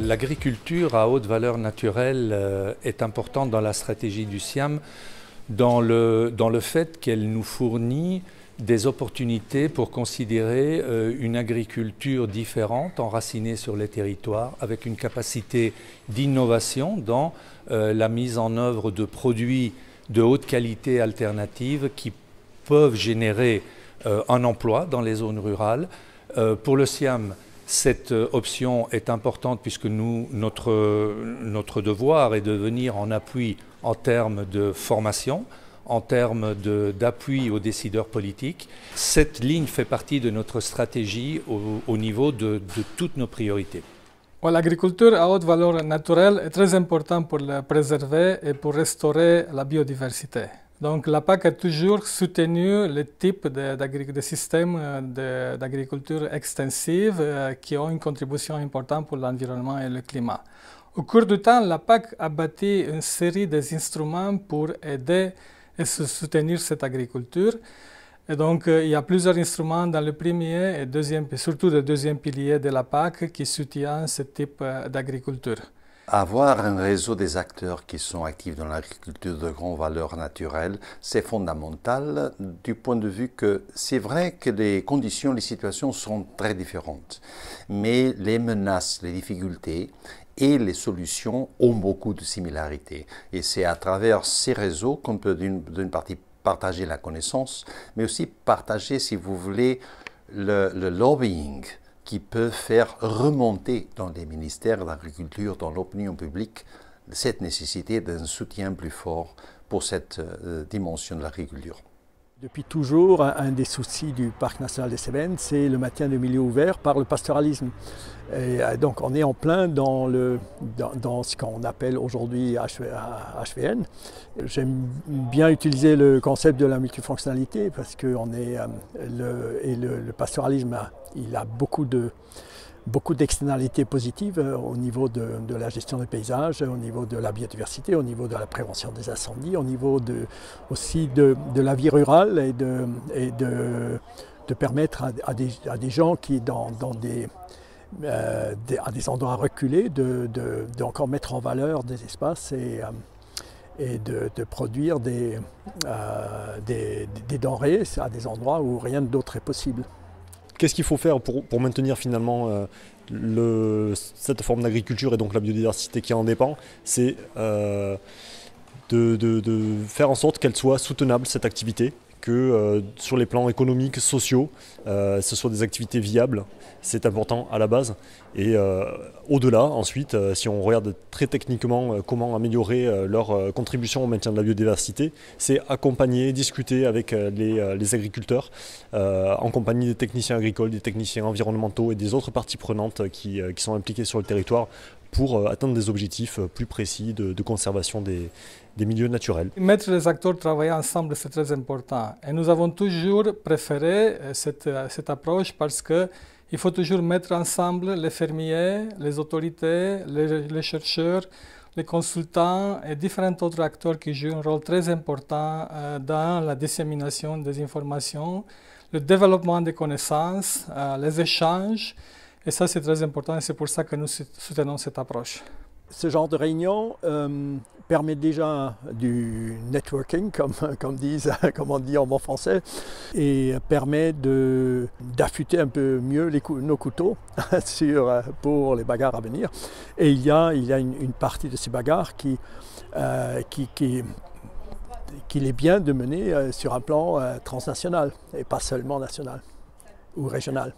L'agriculture à haute valeur naturelle est importante dans la stratégie du SIAM, dans le fait qu'elle nous fournit des opportunités pour considérer une agriculture différente, enracinée sur les territoires, avec une capacité d'innovation dans la mise en œuvre de produits de haute qualité alternative qui peuvent générer un emploi dans les zones rurales. Pour le SIAM, cette option est importante puisque notre devoir est de venir en appui en termes de formation, en termes d'appui aux décideurs politiques. Cette ligne fait partie de notre stratégie au niveau de toutes nos priorités. L'agriculture à haute valeur naturelle est très importante pour la préserver et pour restaurer la biodiversité. Donc la PAC a toujours soutenu le type de systèmes d'agriculture extensive qui ont une contribution importante pour l'environnement et le climat. Au cours du temps, la PAC a bâti une série d'instruments pour aider et soutenir cette agriculture. Et donc, il y a plusieurs instruments dans le premier et surtout le deuxième pilier de la PAC qui soutiennent ce type d'agriculture. Avoir un réseau des acteurs qui sont actifs dans l'agriculture de grande valeur naturelle, c'est fondamental du point de vue que c'est vrai que les conditions, les situations sont très différentes. Mais les menaces, les difficultés et les solutions ont beaucoup de similarités. Et c'est à travers ces réseaux qu'on peut d'une partie partager la connaissance, mais aussi partager, si vous voulez, le lobbying qui peut faire remonter dans les ministères de l'agriculture, dans l'opinion publique, cette nécessité d'un soutien plus fort pour cette dimension de l'agriculture. Depuis toujours, un des soucis du Parc national des Cévennes, c'est le maintien de milieux ouverts par le pastoralisme. Et donc on est en plein dans ce qu'on appelle aujourd'hui HVN. J'aime bien utiliser le concept de la multifonctionnalité parce que le pastoralisme il a beaucoup d'externalités positives au niveau de la gestion des paysages, au niveau de la biodiversité, au niveau de la prévention des incendies, au niveau aussi de la vie rurale et de permettre à des gens qui à des endroits reculés d'encore mettre en valeur des espaces et de produire des denrées à des endroits où rien d'autre est possible. Qu'est-ce qu'il faut faire pour maintenir finalement cette forme d'agriculture et donc la biodiversité qui en dépend? C'est de faire en sorte qu'elle soit soutenable, cette activité, que sur les plans économiques, sociaux, ce soit des activités viables. C'est important à la base. Et au-delà, ensuite, si on regarde très techniquement comment améliorer leur contribution au maintien de la biodiversité, c'est accompagner, discuter avec les agriculteurs, en compagnie des techniciens agricoles, des techniciens environnementaux et des autres parties prenantes qui sont impliquées sur le territoire pour atteindre des objectifs plus précis de conservation des milieux naturels. Mettre les acteurs travailler ensemble, c'est très important. Et nous avons toujours préféré cette approche parce qu'il faut toujours mettre ensemble les fermiers, les autorités, les chercheurs, les consultants et différents autres acteurs qui jouent un rôle très important dans la dissémination des informations, le développement des connaissances, les échanges. Et ça, c'est très important et c'est pour ça que nous soutenons cette approche. Ce genre de réunion permet déjà du networking, comme on dit en bon français, et permet d'affûter un peu mieux nos couteaux pour les bagarres à venir. Et il y a une partie de ces bagarres qu'il est bien de mener sur un plan transnational et pas seulement national ou régional.